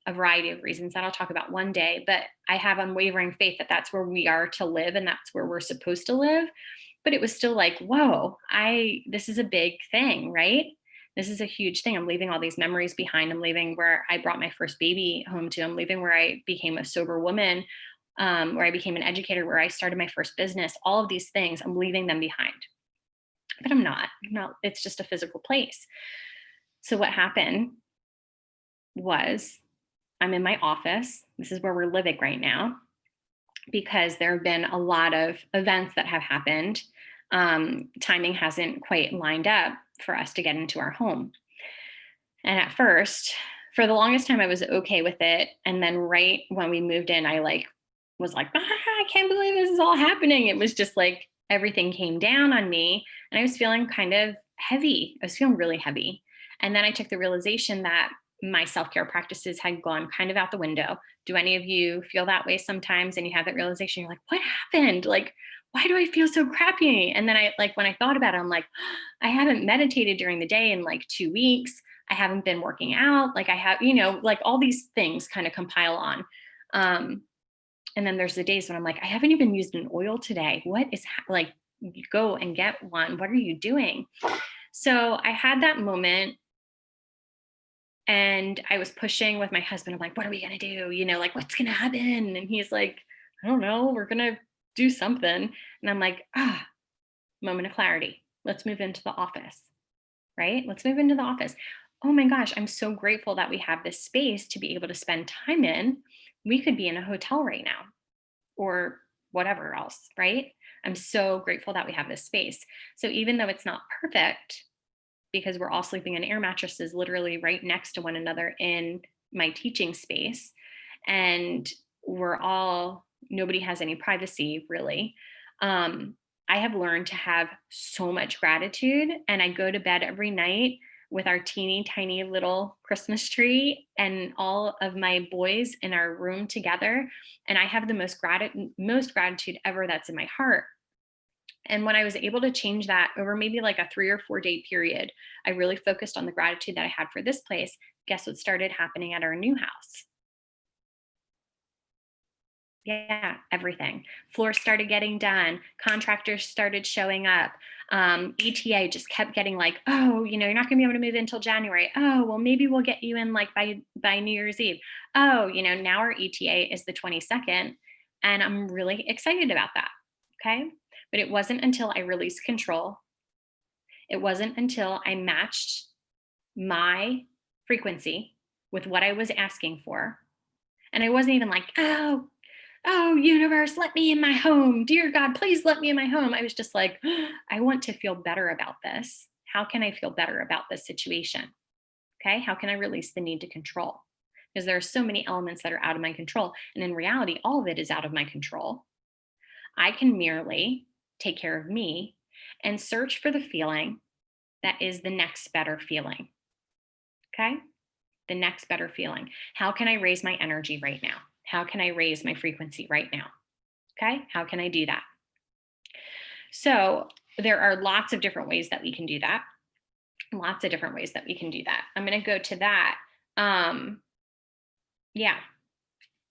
A variety of reasons that I'll talk about one day, but I have unwavering faith that that's where we are to live and that's where we're supposed to live. But it was still like, whoa, this is a big thing, right? This is a huge thing. I'm leaving all these memories behind. I'm leaving where I brought my first baby home to. I'm leaving where I became a sober woman, where I became an educator, where I started my first business. All of these things, I'm leaving them behind. But I'm not. It's just a physical place. So what happened was, I'm in my office. This is where we're living right now, because there have been a lot of events that have happened. Timing hasn't quite lined up for us to get into our home. And at first, for the longest time, I was okay with it. And then right when we moved in, I was like, I can't believe this is all happening. It was just like everything came down on me and I was feeling kind of heavy. I was feeling really heavy. And then I took the realization that my self-care practices had gone kind of out the window. Do any of you feel that way sometimes? And you have that realization, you're like, what happened? Like, why do I feel so crappy? And then when I thought about it, I'm like, I haven't meditated during the day in like 2 weeks. I haven't been working out. Like I have, like all these things kind of compile on. And then there's the days when I'm like, I haven't even used an oil today. What is like, go and get one. What are you doing? So I had that moment and I was pushing with my husband. I'm like, what are we going to do? Like, what's going to happen? And he's like, I don't know. We're going to do something. And I'm like, moment of clarity. Let's move into the office, right? Let's move into the office. Oh my gosh, I'm so grateful that we have this space to be able to spend time in. We could be in a hotel right now or whatever else, right? I'm so grateful that we have this space. So even though it's not perfect, because we're all sleeping in air mattresses literally right next to one another in my teaching space, and nobody has any privacy really. I have learned to have so much gratitude, and I go to bed every night with our teeny tiny little Christmas tree and all of my boys in our room together. And I have the most gratitude ever that's in my heart. And when I was able to change that over maybe like a 3 or 4 day period, I really focused on the gratitude that I had for this place. Guess what started happening at our new house? Yeah, everything. Floors started getting done. Contractors started showing up. ETA just kept getting like, oh, you're not going to be able to move in until January. Oh, well, maybe we'll get you in like by New Year's Eve. Oh, now our ETA is the 22nd, and I'm really excited about that. Okay, but it wasn't until I released control. It wasn't until I matched my frequency with what I was asking for, and I wasn't even like, oh, universe, let me in my home. Dear God, please let me in my home. I was just like, I want to feel better about this. How can I feel better about this situation? Okay. How can I release the need to control? Because there are so many elements that are out of my control. And in reality, all of it is out of my control. I can merely take care of me and search for the feeling that is the next better feeling. Okay. The next better feeling. How can I raise my energy right now? How can I raise my frequency right now? Okay, how can I do that? So there are lots of different ways that we can do that. Lots of different ways that we can do that. I'm going to go to that. Yeah,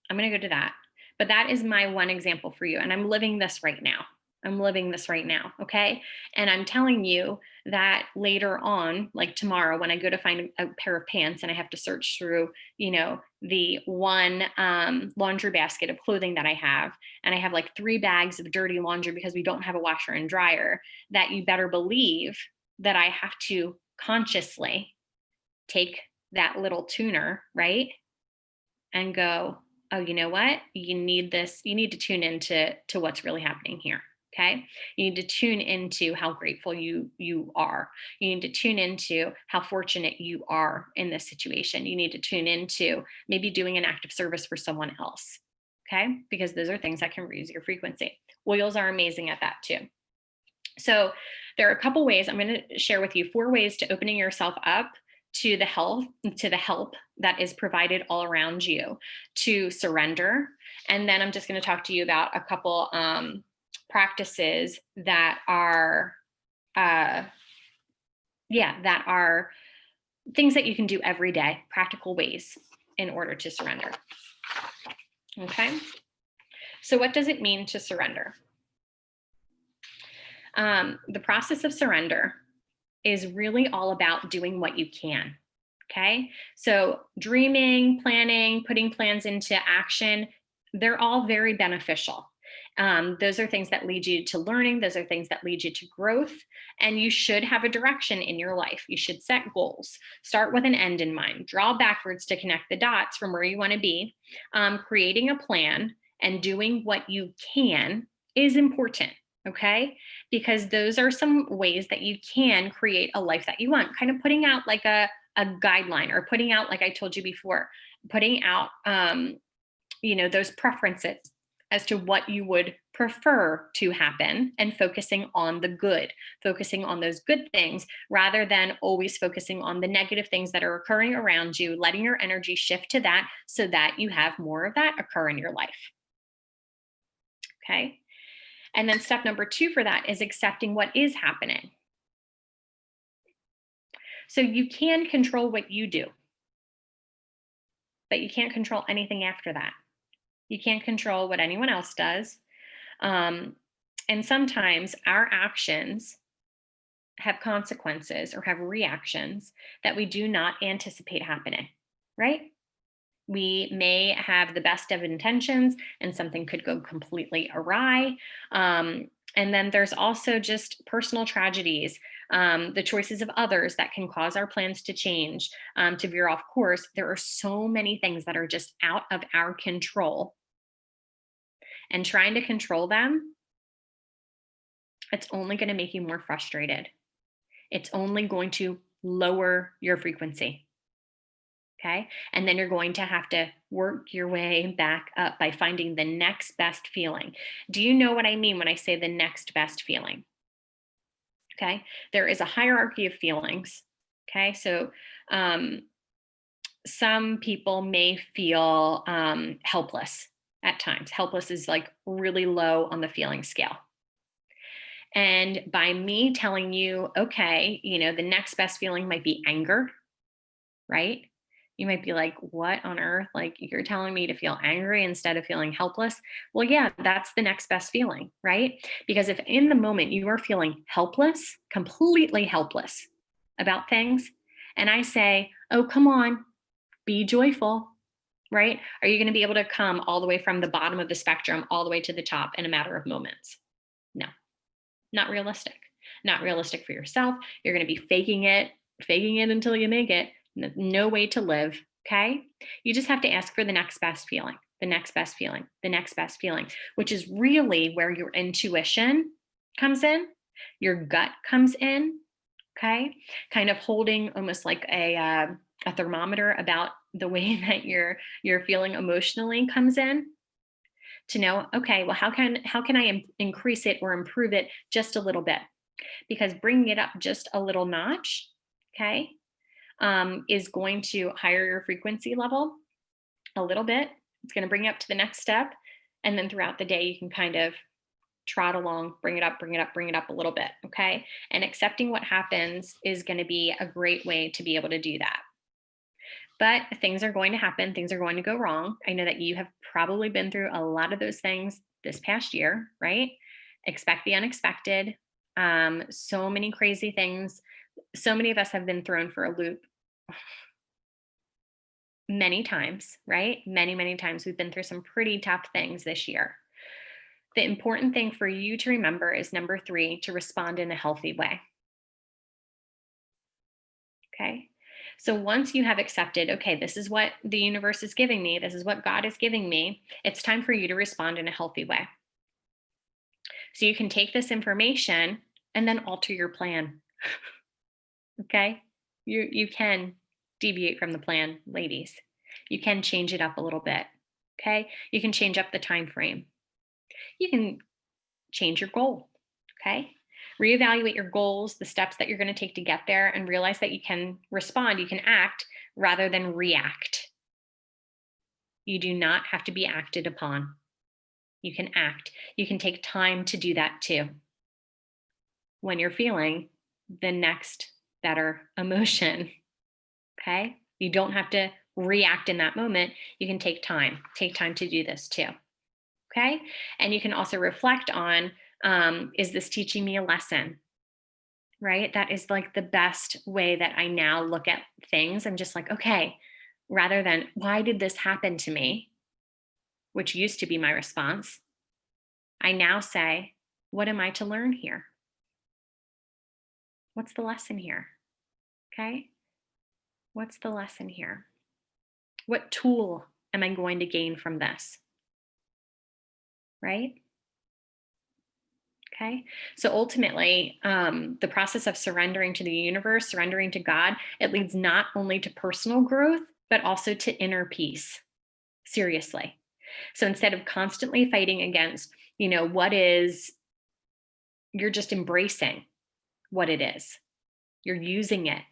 I'm going to go to that. But that is my one example for you. And I'm living this right now. I'm living this right now. Okay. And I'm telling you that later on, like tomorrow, when I go to find a pair of pants and I have to search through, the one laundry basket of clothing that I have, and I have like 3 bags of dirty laundry because we don't have a washer and dryer, that you better believe that I have to consciously take that little tuner, right? And go, oh, you know what? You need this. You need to tune into what's really happening here. Okay. You need to tune into how grateful you are. You need to tune into how fortunate you are in this situation. You need to tune into maybe doing an act of service for someone else. Okay. Because those are things that can raise your frequency. Oils are amazing at that too. So there are a couple ways. I'm going to share with you 4 ways to opening yourself up to the help that is provided all around you, to surrender. And then I'm just going to talk to you about a couple practices that are that are things that you can do every day, practical ways in order to surrender. Okay. So what does it mean to surrender? The process of surrender is really all about doing what you can. Okay. So dreaming, planning, putting plans into action, they're all very beneficial. Those are things that lead you to learning. Those are things that lead you to growth. And you should have a direction in your life. You should set goals. Start with an end in mind. Draw backwards to connect the dots from where you want to be. Creating a plan and doing what you can is important. Okay. Because those are some ways that you can create a life that you want, kind of putting out like a guideline, or putting out, like I told you before, putting out, those preferences as to what you would prefer to happen, and focusing on the good, focusing on those good things rather than always focusing on the negative things that are occurring around you, letting your energy shift to that so that you have more of that occur in your life. Okay. And then step number 2 for that is accepting what is happening. So you can control what you do, but you can't control anything after that. You can't control what anyone else does. And sometimes our actions have consequences or have reactions that we do not anticipate happening, right? We may have the best of intentions and something could go completely awry. And then there's also just personal tragedies, the choices of others that can cause our plans to change, to veer off course. There are so many things that are just out of our control. And trying to control them, it's only going to make you more frustrated. It's only going to lower your frequency. Okay. And then you're going to have to work your way back up by finding the next best feeling. Do you know what I mean when I say the next best feeling? Okay. There is a hierarchy of feelings. Okay. So, some people may feel helpless at times. Helpless is like really low on the feeling scale. And by me telling you, okay, the next best feeling might be anger, right? You might be like, what on earth? Like, you're telling me to feel angry instead of feeling helpless? Well, yeah, that's the next best feeling, right? Because if in the moment you are feeling helpless, completely helpless about things, and I say, oh, come on, be joyful, right? Are you going to be able to come all the way from the bottom of the spectrum all the way to the top in a matter of moments? No, not realistic. Not realistic for yourself. You're going to be faking it until you make it. No way to live. Okay. You just have to ask for the next best feeling, the next best feeling, the next best feeling, which is really where your intuition comes in, your gut comes in. Okay. Kind of holding almost like a thermometer about the way that you're feeling emotionally comes in to know, okay, well, how can I increase it or improve it just a little bit? Because bringing it up just a little notch, okay, is going to higher your frequency level a little bit. It's going to bring you up to the next step, and then throughout the day, you can kind of trot along, bring it up, bring it up, bring it up a little bit, okay. And accepting what happens is going to be a great way to be able to do that. But things are going to happen, things are going to go wrong. I know that you have probably been through a lot of those things this past year, right? Expect the unexpected. So many crazy things. So many of us have been thrown for a loop many times, right? Many, many times. We've been through some pretty tough things this year. The important thing for you to remember is number 3, to respond in a healthy way. Okay. So once you have accepted, okay, this is what the universe is giving me, this is what God is giving me, it's time for you to respond in a healthy way. So you can take this information and then alter your plan. Okay? You can deviate from the plan, ladies. You can change it up a little bit. Okay? You can change up the time frame. You can change your goal. Okay? Reevaluate your goals, the steps that you're going to take to get there, and realize that you can respond, you can act rather than react. You do not have to be acted upon. You can act. You can take time to do that too. When you're feeling the next better emotion, okay? You don't have to react in that moment. You can take time to do this too, okay? And you can also reflect on, is this teaching me a lesson? Right? That is like the best way that I now look at things. I'm just like, okay, rather than why did this happen to me, which used to be my response, I now say, what am I to learn here? What's the lesson here? Okay. What's the lesson here? What tool am I going to gain from this? Right. Okay. So ultimately, the process of surrendering to the universe, surrendering to God, it leads not only to personal growth, but also to inner peace. Seriously. So instead of constantly fighting against, what is, you're just embracing what it is. You're using it.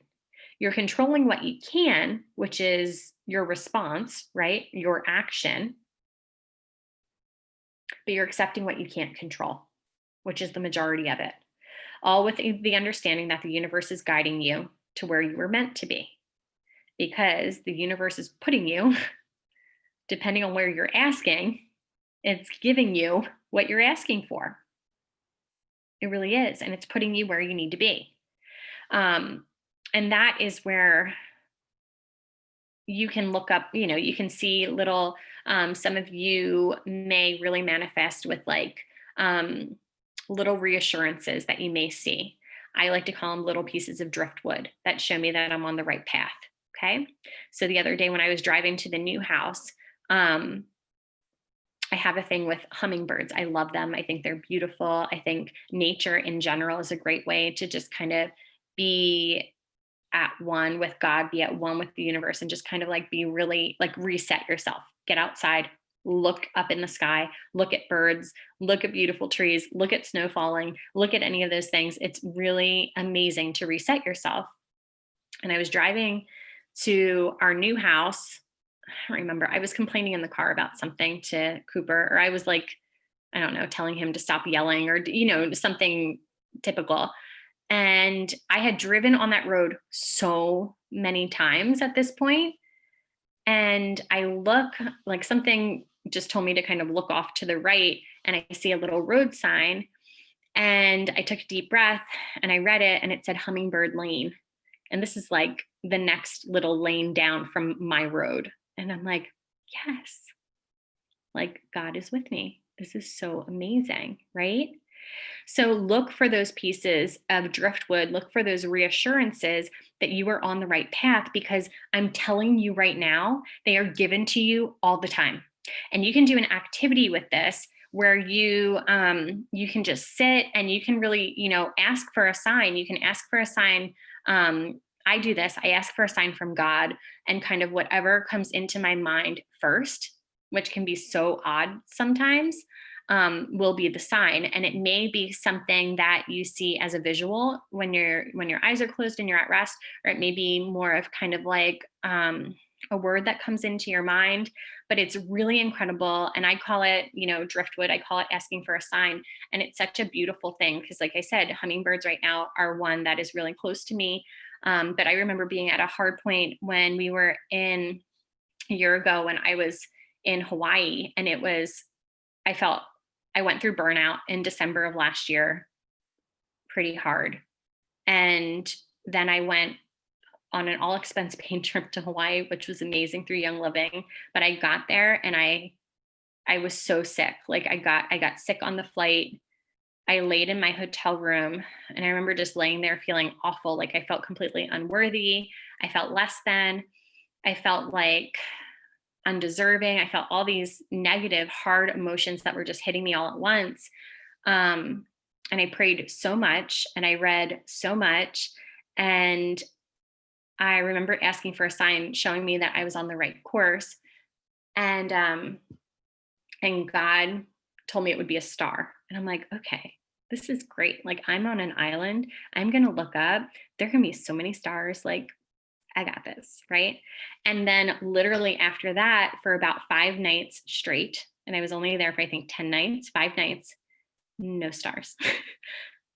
You're controlling what you can, which is your response, right? Your action, but you're accepting what you can't control, which is the majority of it. All with the understanding that the universe is guiding you to where you were meant to be, because the universe is putting you, depending on where you're asking, it's giving you what you're asking for. It really is. And it's putting you where you need to be. And that is where you can look up, you can see little, some of you may really manifest with like little reassurances that you may see. I like to call them little pieces of driftwood that show me that I'm on the right path. Okay. So the other day when I was driving to the new house, I have a thing with hummingbirds. I love them. I think they're beautiful. I think nature in general is a great way to just kind of be at one with God, be at one with the universe, and just kind of like be really like reset yourself. Get outside, look up in the sky, look at birds, look at beautiful trees, look at snow falling, look at any of those things. It's really amazing to reset yourself. And I was driving to our new house. I don't remember. I was complaining in the car about something to Cooper, or I was like, I don't know, telling him to stop yelling, or, something typical. And I had driven on that road so many times at this point, and I look, like, something just told me to kind of look off to the right, and I see a little road sign, and I took a deep breath and I read it, and it said Hummingbird Lane. And this is like the next little lane down from my road. And I'm like, yes, like God is with me. This is so amazing, right? So look for those pieces of driftwood, look for those reassurances that you are on the right path, because I'm telling you right now, they are given to you all the time. And you can do an activity with this where you can just sit and you can really, ask for a sign. You can ask for a sign. I do this. I ask for a sign from God, and kind of whatever comes into my mind first, which can be so odd sometimes, will be the sign. And it may be something that you see as a visual when your eyes are closed and you're at rest, or it may be more of kind of like a word that comes into your mind. But it's really incredible. And I call it, driftwood. I call it asking for a sign. And it's such a beautiful thing because, like I said, hummingbirds right now are one that is really close to me. But I remember being at a hard point when we were in a year ago when I was in Hawaii, and I went through burnout in December of last year pretty hard. And then I went on an all expense paid trip to Hawaii, which was amazing through Young Living. But I got there and I was so sick. Like I got sick on the flight. I laid in my hotel room, and I remember just laying there feeling awful. Like I felt completely unworthy. I felt less than. I felt like undeserving. I felt all these negative, hard emotions that were just hitting me all at once. And I prayed so much and I read so much. And I remember asking for a sign showing me that I was on the right course. And God told me it would be a star. And I'm like, okay, this is great. Like I'm on an island. I'm going to look up. There can be so many stars. Like I got this, right? And then literally after that, for about 5 nights straight, and I was only there for I think 10 nights, 5 nights, no stars,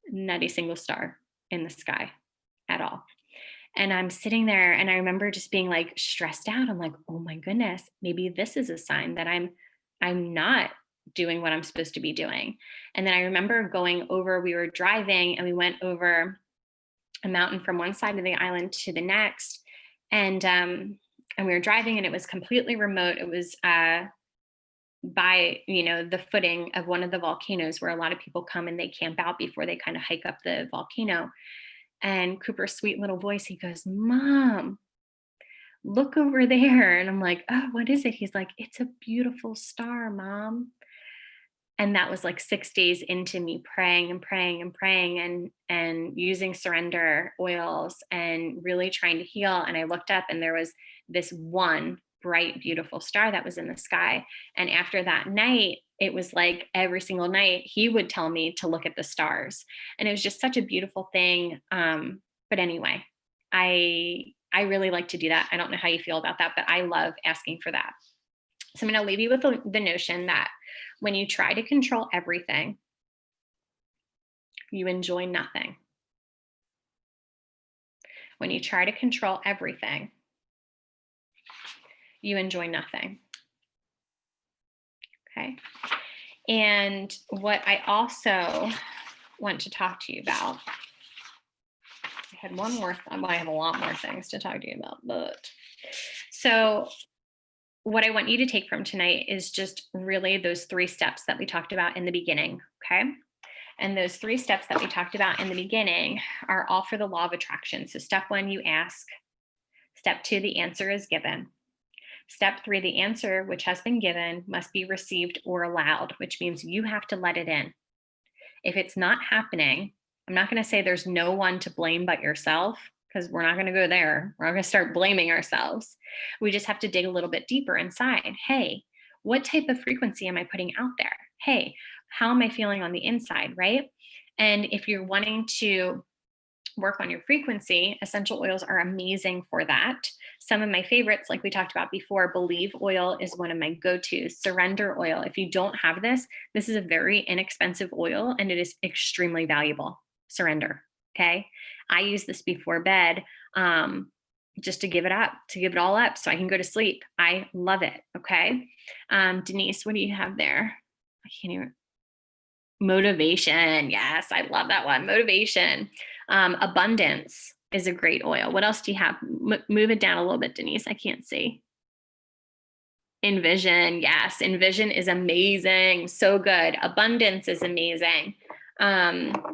not a single star in the sky at all. And I'm sitting there and I remember just being like stressed out. I'm like, oh my goodness, maybe this is a sign that I'm not doing what I'm supposed to be doing. And then I remember we were driving and we went over a mountain from one side of the island to the next. And we were driving and it was completely remote. It was by the footing of one of the volcanoes where a lot of people come and they camp out before they kind of hike up the volcano. And Cooper's sweet little voice, he goes, Mom, look over there. And I'm like, oh, what is it? He's like, it's a beautiful star, Mom. And that was like 6 days into me praying and praying and praying and using surrender oils and really trying to heal. And I looked up and there was this one bright, beautiful star that was in the sky. And after that night, it was like every single night he would tell me to look at the stars. And it was just such a beautiful thing. But anyway, I really like to do that. I don't know how you feel about that, but I love asking for that. So I'm going to leave you with the notion that when you try to control everything, you enjoy nothing. When you try to control everything, you enjoy nothing. Okay. And what I also want to talk to you about, I had one more, I have a lot more things to talk to you about, but so what I want you to take from tonight is just really those 3 steps that we talked about in the beginning, okay? And those 3 steps that we talked about in the beginning are all for the law of attraction. So step 1, you ask. Step 2, the answer is given. Step 3, the answer which has been given must be received or allowed, which means you have to let it in. If it's not happening, I'm not going to say there's no one to blame but yourself, because we're not going to go there. We're not going to start blaming ourselves. We just have to dig a little bit deeper inside. Hey, what type of frequency am I putting out there? Hey, how am I feeling on the inside, right? And if you're wanting to work on your frequency, essential oils are amazing for that. Some of my favorites, like we talked about before, Believe oil is one of my go-tos. Surrender oil. If you don't have this, this is a very inexpensive oil and it is extremely valuable. Surrender. Okay. I use this before bed, just to give it up, to give it all up so I can go to sleep. I love it. Okay. Denise, what do you have there? I can't even. Motivation. Yes, I love that one. Motivation. Abundance is a great oil. What else do you have? Move it down a little bit, Denise. I can't see. Envision. Yes, envision is amazing. So good. Abundance is amazing.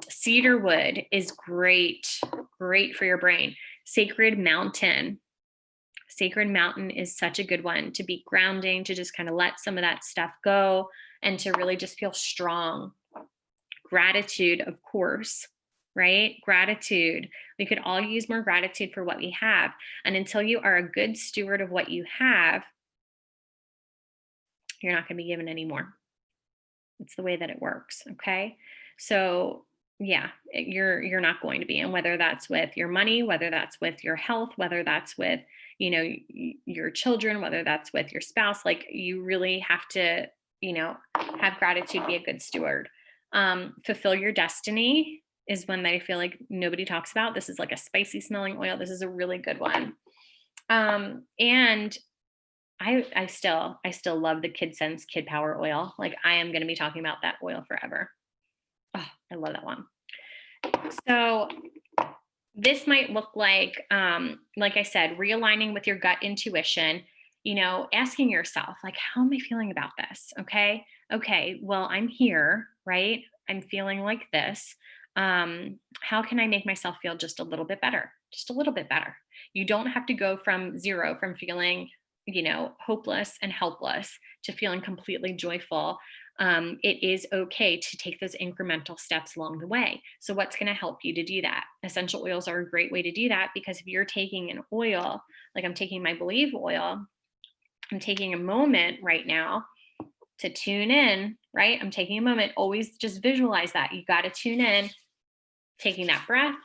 Cedarwood is great. Great for your brain. Sacred Mountain. Sacred Mountain is such a good one to be grounding, to just kind of let some of that stuff go and to really just feel strong. Gratitude, of course, right? Gratitude. We could all use more gratitude for what we have. And until you are a good steward of what you have, you're not going to be given any more. It's the way that it works. Okay. So yeah, you're not going to be. And whether that's with your money, whether that's with your health, whether that's with, your children, whether that's with your spouse, like you really have to, have gratitude, be a good steward. Fulfill your destiny is one that I feel like nobody talks about. This is like a spicy smelling oil. This is a really good one. And I still love the Kid Sense Kid Power oil. Like I am going to be talking about that oil forever. Oh, I love that one. So this might look like I said, realigning with your gut intuition, asking yourself, like, how am I feeling about this? Okay, well, I'm here, right? I'm feeling like this. How can I make myself feel just a little bit better? Just a little bit better. You don't have to go from zero, from feeling, hopeless and helpless to feeling completely joyful. It is okay to take those incremental steps along the way. So what's going to help you to do that? Essential oils are a great way to do that, because if you're taking an oil, like I'm taking my Believe oil, I'm taking a moment right now to tune in, right? I'm taking a moment. Always just visualize that. You got to tune in, taking that breath,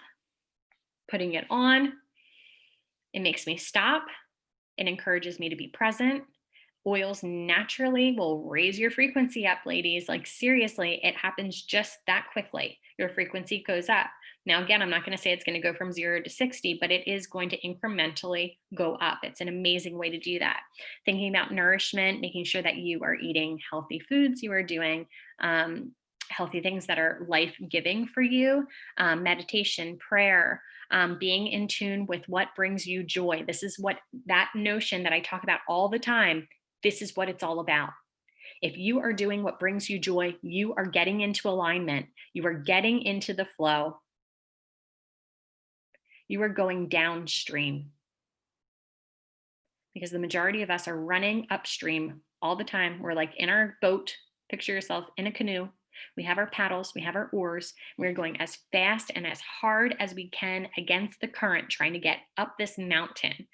putting it on. It makes me stop. It encourages me to be present. Oils naturally will raise your frequency up, ladies. Like seriously, it happens just that quickly. Your frequency goes up. Now, again, I'm not going to say it's going to go from 0 to 60, but it is going to incrementally go up. It's an amazing way to do that. Thinking about nourishment, making sure that you are eating healthy foods, you are doing healthy things that are life-giving for you, meditation, prayer, being in tune with what brings you joy. This is what that notion that I talk about all the time. This is what it's all about. If you are doing what brings you joy, you are getting into alignment. You are getting into the flow. You are going downstream. Because the majority of us are running upstream all the time. We're like in our boat. Picture yourself in a canoe. We have our paddles, we have our oars. We're going as fast and as hard as we can against the current, trying to get up this mountain.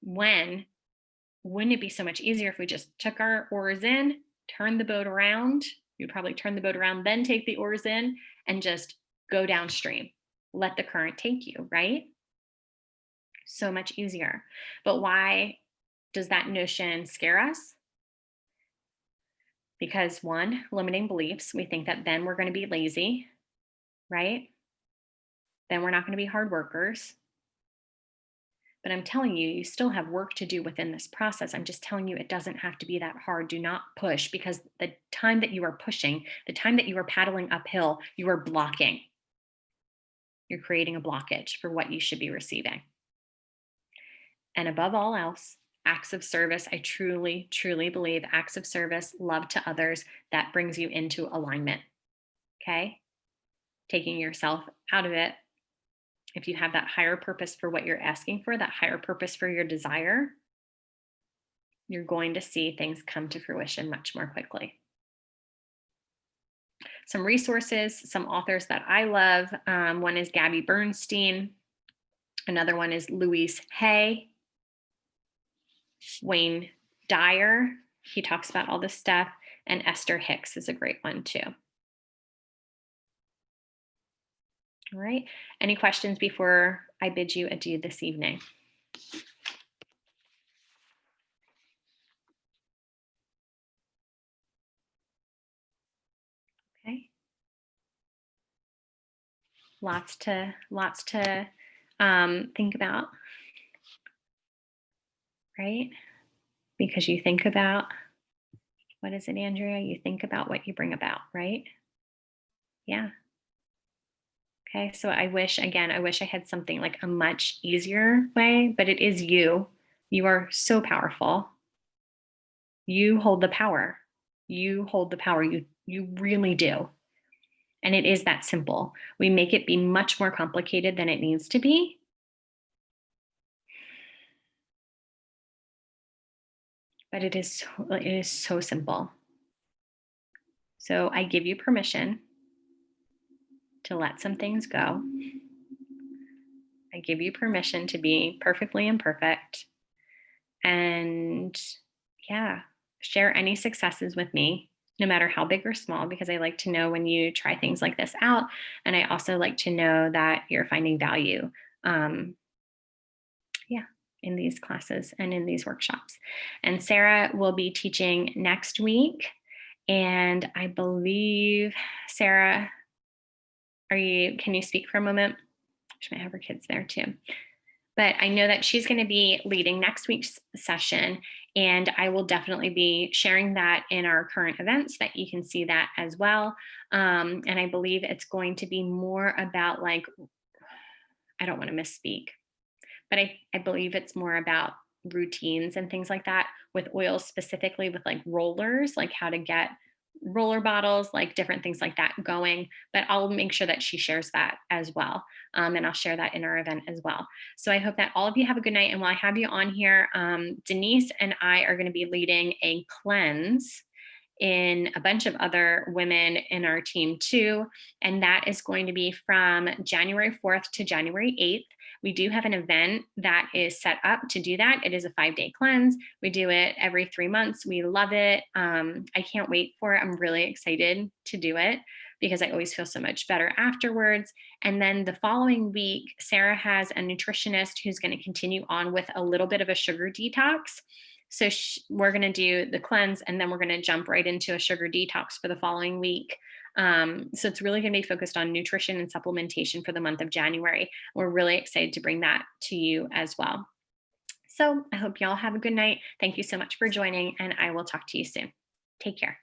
Wouldn't it be so much easier if we just took our oars in, turned the boat around? You'd probably turn the boat around, then take the oars in and just go downstream. Let the current take you, right? So much easier. But why does that notion scare us? Because one, limiting beliefs. We think that then we're going to be lazy, right? Then we're not going to be hard workers. But I'm telling you, you still have work to do within this process. I'm just telling you, it doesn't have to be that hard. Do not push, because the time that you are pushing, the time that you are paddling uphill, you are blocking. You're creating a blockage for what you should be receiving. And above all else, acts of service. I truly, truly believe acts of service, love to others, that brings you into alignment. Okay? Taking yourself out of it. If you have that higher purpose for what you're asking for, that higher purpose for your desire, you're going to see things come to fruition much more quickly. Some resources, some authors that I love. One is Gabby Bernstein. Another one is Louise Hay. Wayne Dyer. He talks about all this stuff. And Esther Hicks is a great one too. All right. Any questions before I bid you adieu this evening? Okay. Lots to think about, right? Because you think about, what is it, Andrea? You think about what you bring about, right? Yeah. Okay. So I wish, again, I wish I had something like a much easier way, but it is you. You are so powerful. You hold the power. You hold the power. You really do. And it is that simple. We make it be much more complicated than it needs to be. But it is so simple. So I give you permission to let some things go. I give you permission to be perfectly imperfect. And yeah, share any successes with me, no matter how big or small, because I like to know when you try things like this out. And I also like to know that you're finding value. Yeah, in these classes and in these workshops. And Sarah will be teaching next week. And I believe, Sarah, can you speak for a moment? She might have her kids there too. But I know that she's going to be leading next week's session, and I will definitely be sharing that in our current events that you can see that as well. And I believe it's going to be more about, like, I don't want to misspeak, but I believe it's more about routines and things like that with oils, specifically with like rollers, like how to get roller bottles, like different things like that going. But I'll make sure that she shares that as well. And I'll share that in our event as well. So I hope that all of you have a good night. And while I have you on here, Denise and I are going to be leading a cleanse in a bunch of other women in our team too. And that is going to be from January 4th to January 8th. We do have an event that is set up to do that. It is a 5-day cleanse. We do it every 3 months. We love it. I can't wait for it. I'm really excited to do it because I always feel so much better afterwards. And then the following week, Sarah has a nutritionist who's going to continue on with a little bit of a sugar detox. So we're going to do the cleanse, and then we're going to jump right into a sugar detox for the following week. So it's really going to be focused on nutrition and supplementation for the month of January. We're really excited to bring that to you as well. So I hope y'all have a good night. Thank you so much for joining, and I will talk to you soon. Take care.